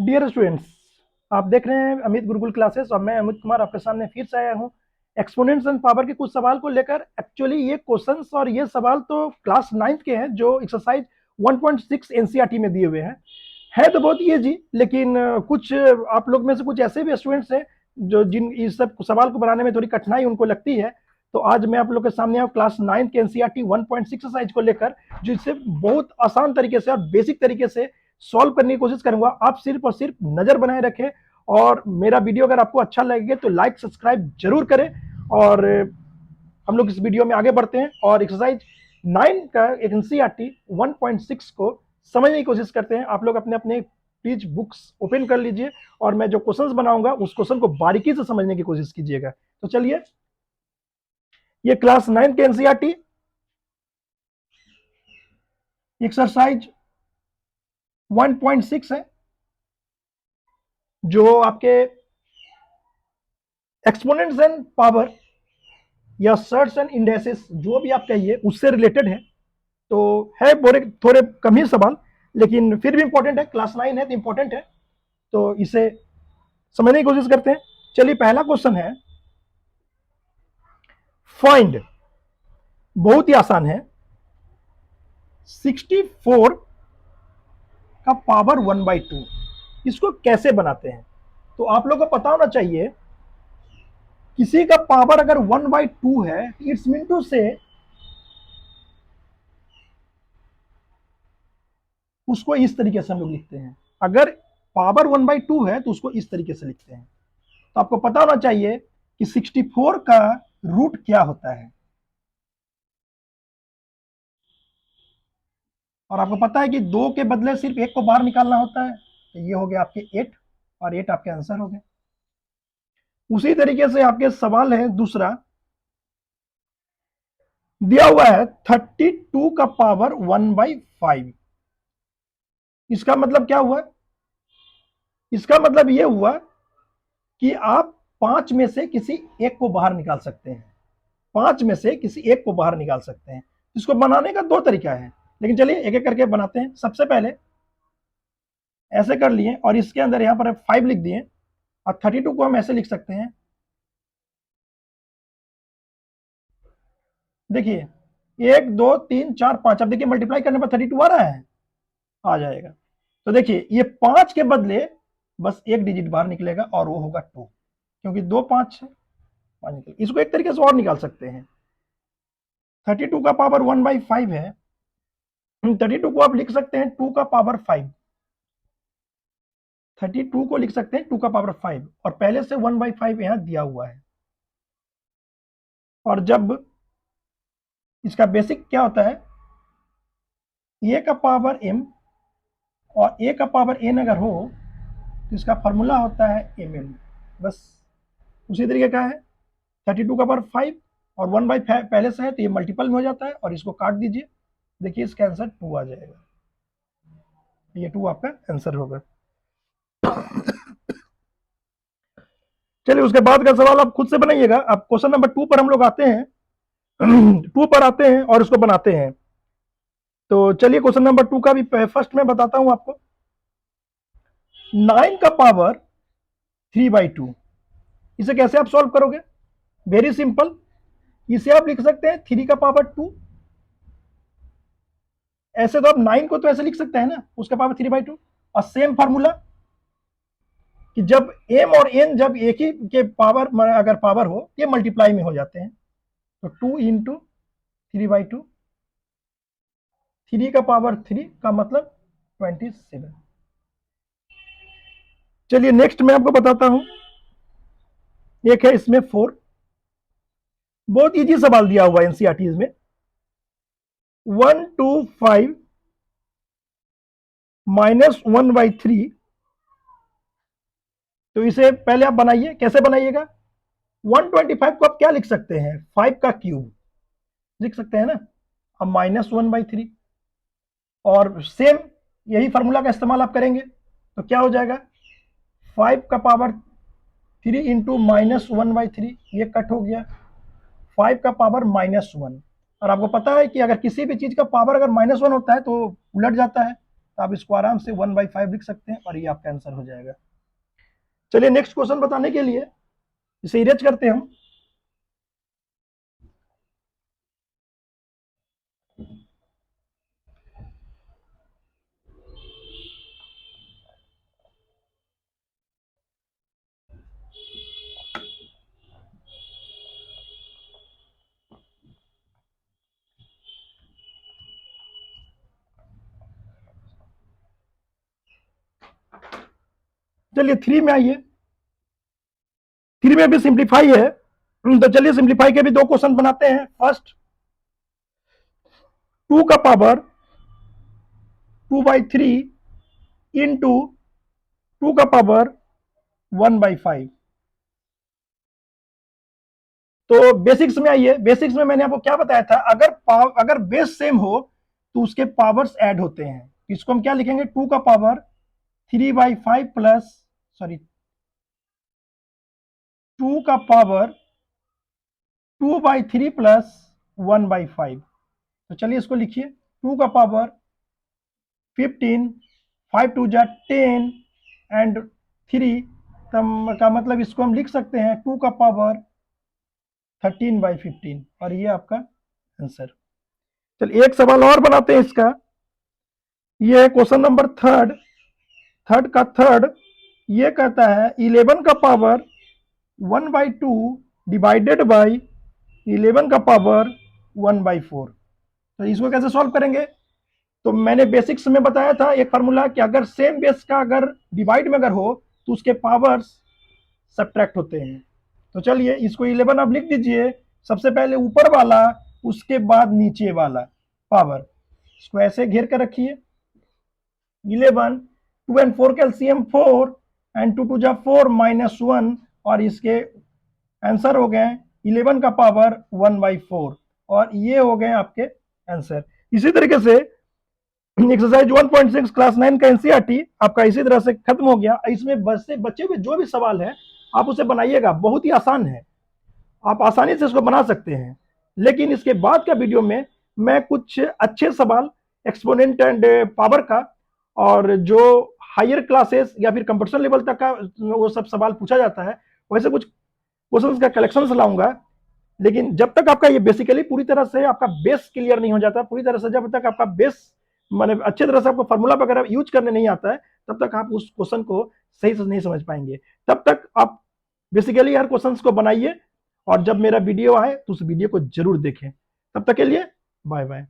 Dear students, आप देख रहे हैं अमित गुरुकुल क्लासेस और मैं अमित कुमार आपके सामने फिर से आया हूं एक्सपोनेंट्स एंड पावर के कुछ सवाल को लेकर। एक्चुअली ये क्वेश्चंस और ये सवाल तो क्लास 9th के हैं जो एक्सरसाइज 1.6 एनसीईआरटी में दिए हुए हैं। है तो बहुत इजी, लेकिन कुछ आप लोग में से कुछ ऐसे भी स्टूडेंट्स हैं जो जिन इस सब सवाल को बनाने में थोड़ी कठिनाई उनको लगती है। तो आज मैं आप लोग के सामने आया क्लास 9th के एनसीईआरटी 1.6 एक्सरसाइज को लेकर, जिससे बहुत आसान तरीके से और बेसिक तरीके से सॉल्व करने की कोशिश करूंगा। आप सिर्फ और सिर्फ नजर बनाए रखें और मेरा वीडियो अगर आपको अच्छा लगे तो लाइक सब्सक्राइब जरूर करें। और हम लोग इस वीडियो में आगे बढ़ते हैं और एक्सरसाइज 9 का एनसीईआरटी 1.6 को समझने की कोशिश करते हैं। आप लोग अपने अपने प्लीज बुक्स ओपन कर लीजिए और मैं जो क्वेश्चंस बनाऊंगा उस क्वेश्चन को बारीकी से समझने की कोशिश कीजिएगा। तो चलिए, ये क्लास 9 के एनसीईआरटी एक्सरसाइज 1.6 है, जो आपके एक्सपोनेंट्स एंड पावर या सर्ट्स एंड इंडेसेस जो भी आप कहिए उससे रिलेटेड है। तो है थोड़े कम ही सवाल, लेकिन फिर भी इंपॉर्टेंट है। क्लास 9 है तो इंपॉर्टेंट है, तो इसे समझने की कोशिश करते हैं। चलिए, पहला क्वेश्चन है फाइंड, बहुत ही आसान है। 64 का पावर 1/2 इसको कैसे बनाते हैं? तो आप लोगों को पता होना चाहिए, किसी का पावर अगर 1/2 है, इट्स मीन टू से उसको इस तरीके से हम लोग लिखते हैं। अगर पावर 1/2 है तो उसको इस तरीके से लिखते हैं। तो आपको पता होना चाहिए कि 64 का रूट क्या होता है, और आपको पता है कि 2 के बदले सिर्फ 1 को बाहर निकालना होता है। तो ये हो गया आपके 8 और 8 आपके आंसर हो गए। उसी तरीके से आपके सवाल है दूसरा, दिया हुआ है 32 का पावर 1/5। इसका मतलब क्या हुआ? इसका मतलब यह हुआ कि आप 5 में से किसी एक को बाहर निकाल सकते हैं। 5 में से किसी एक को बाहर निकाल सकते हैं। इसको बनाने का 2 तरीका है, लेकिन चलिए एक एक करके बनाते हैं। सबसे पहले ऐसे कर लिए और इसके अंदर यहां पर 5 लिख दिए, और 32 को हम ऐसे लिख सकते हैं। देखिए 1 2 3 4 5, अब देखिए मल्टीप्लाई करने पर 32 आ रहा है, आ जाएगा। तो देखिए ये 5 के बदले बस एक डिजिट बाहर निकलेगा और वो होगा 2, क्योंकि 2 5 है, 5 निकल। इसको एक तरीके से और निकाल सकते हैं। 32 का पावर 1/5 है, 32 को आप लिख सकते हैं 2 का पावर 5। 32 को लिख सकते हैं 2 का पावर 5, और पहले से 1/5 यहां दिया हुआ है। और जब इसका बेसिक क्या होता है, ए का पावर m और ए का पावर n अगर हो तो इसका फॉर्मूला होता है mn। बस उसी तरीके का है। 32 का पावर 5 और 1/5 पहले से है तो ये मल्टीपल में हो जाता है, और इसको काट दीजिए। देखिए इसका आंसर 2 आ जाएगा। ये 2 आपका आंसर होगा। चलिए, उसके बाद का सवाल आप खुद से बनाइएगा। अब क्वेश्चन नंबर 2 पर हम लोग आते हैं। 2 पर आते हैं और इसको बनाते हैं। तो चलिए क्वेश्चन नंबर 2 का भी फर्स्ट में बताता हूं आपको। 9 का पावर 3/2, इसे कैसे आप सॉल्व करोगे? वेरी सिंपल, इसे आप लिख सकते हैं 3 का पावर 2। ऐसे तो आप 9 को तो ऐसे लिख सकते हैं ना, उसका पावर 3/2। और सेम फार्मूला कि जब m और n जब एक ही के पावर अगर पावर हो, ये मल्टीप्लाई में हो जाते हैं। तो 2 इंटू 3/2, 3 का पावर 3 का मतलब 27। चलिए नेक्स्ट मैं आपको बताता हूं। एक है इसमें 4, बहुत इजी सवाल दिया हुआ एनसीईआरटी में। 125 -1/3। तो इसे पहले आप बनाइए, कैसे बनाइएगा? 125 को आप क्या लिख सकते हैं? 5 का क्यूब लिख सकते हैं ना। अब -1/3, और सेम यही फॉर्मूला का इस्तेमाल आप करेंगे तो क्या हो जाएगा? 5 का पावर 3 इंटू -1/3, ये कट हो गया। 5 का पावर -1, और आपको पता है कि अगर किसी भी चीज का पावर अगर -1 होता है तो उलट जाता है। तो आप इसको आराम से 1/5 लिख सकते हैं और ये आपका आंसर हो जाएगा। चलिए नेक्स्ट क्वेश्चन बताने के लिए इसे इरेज करते हैं हम। चलिए 3 में आइए, 3 में भी सिंप्लीफाई है, तो चलिए सिंप्लीफाई के भी दो क्वेश्चन बनाते हैं। फर्स्ट 2 का पावर 2/3 इंटू 2 का पावर 1/5। तो बेसिक्स में आइए, बेसिक्स में मैंने आपको क्या बताया था, अगर बेस सेम हो तो उसके पावर्स ऐड होते हैं। इसको हम क्या लिखेंगे, 2 का पावर 3/5 प्लस, सॉरी 2 का पावर 2/3 प्लस 1/5। तो चलिए इसको लिखिए, 2 का पावर 15, 5 2 जा 10 एंड 3 का मतलब इसको हम लिख सकते हैं 2 का पावर 13/15 और ये आपका आंसर। चलिए एक सवाल और बनाते हैं इसका। ये है क्वेश्चन नंबर थर्ड। ये कहता है 11 का पावर 1/2 डिवाइडेड बाई 11 का पावर 1/4। तो इसको कैसे सॉल्व करेंगे, तो मैंने बेसिक्स में बताया था एक फार्मूला कि अगर सेम बेस का अगर डिवाइड में अगर हो तो उसके पावर्स सब्ट्रैक्ट होते हैं। तो चलिए इसको 11 आप लिख दीजिए, सबसे पहले ऊपर वाला उसके बाद नीचे वाला पावर, इसको ऐसे घेर कर रखिए। 11, 2 एंड 4 का एलसीएम 4 एंड 2 2 जा 4 -1 और इसके आंसर हो गए 11 का पावर 1/4 और ये हो गए आपके आंसर। इसी तरीके से एक्सरसाइज 1.6 क्लास 9 का एनसीईआरटी आपका इसी तरह से खत्म हो गया। इसमें बचे हुए जो भी सवाल है आप उसे बनाइएगा, बहुत ही आसान है, आप आसानी से इसको बना सकते हैं। लेकिन इसके बाद का वीडियो में मैं कुछ अच्छे सवाल एक्सपोनेंट एंड पावर का और जो हायर क्लासेस या फिर कंपटीशन लेवल तक का वो सब सवाल पूछा जाता है वैसे कुछ क्वेश्चंस का कलेक्शन लाऊंगा। लेकिन जब तक आपका ये बेसिकली पूरी तरह से आपका बेस क्लियर नहीं हो जाता, पूरी तरह से जब तक आपका बेस माने अच्छे तरह से आपको फार्मूला वगैरह यूज करने नहीं आता है, तब तक आप उस क्वेश्चन को सही से नहीं समझ पाएंगे। तब तक आप बेसिकली हर क्वेश्चन को बनाइए और जब मेरा वीडियो आए तो उस वीडियो को जरूर देखें। तब तक के लिए बाय बाय।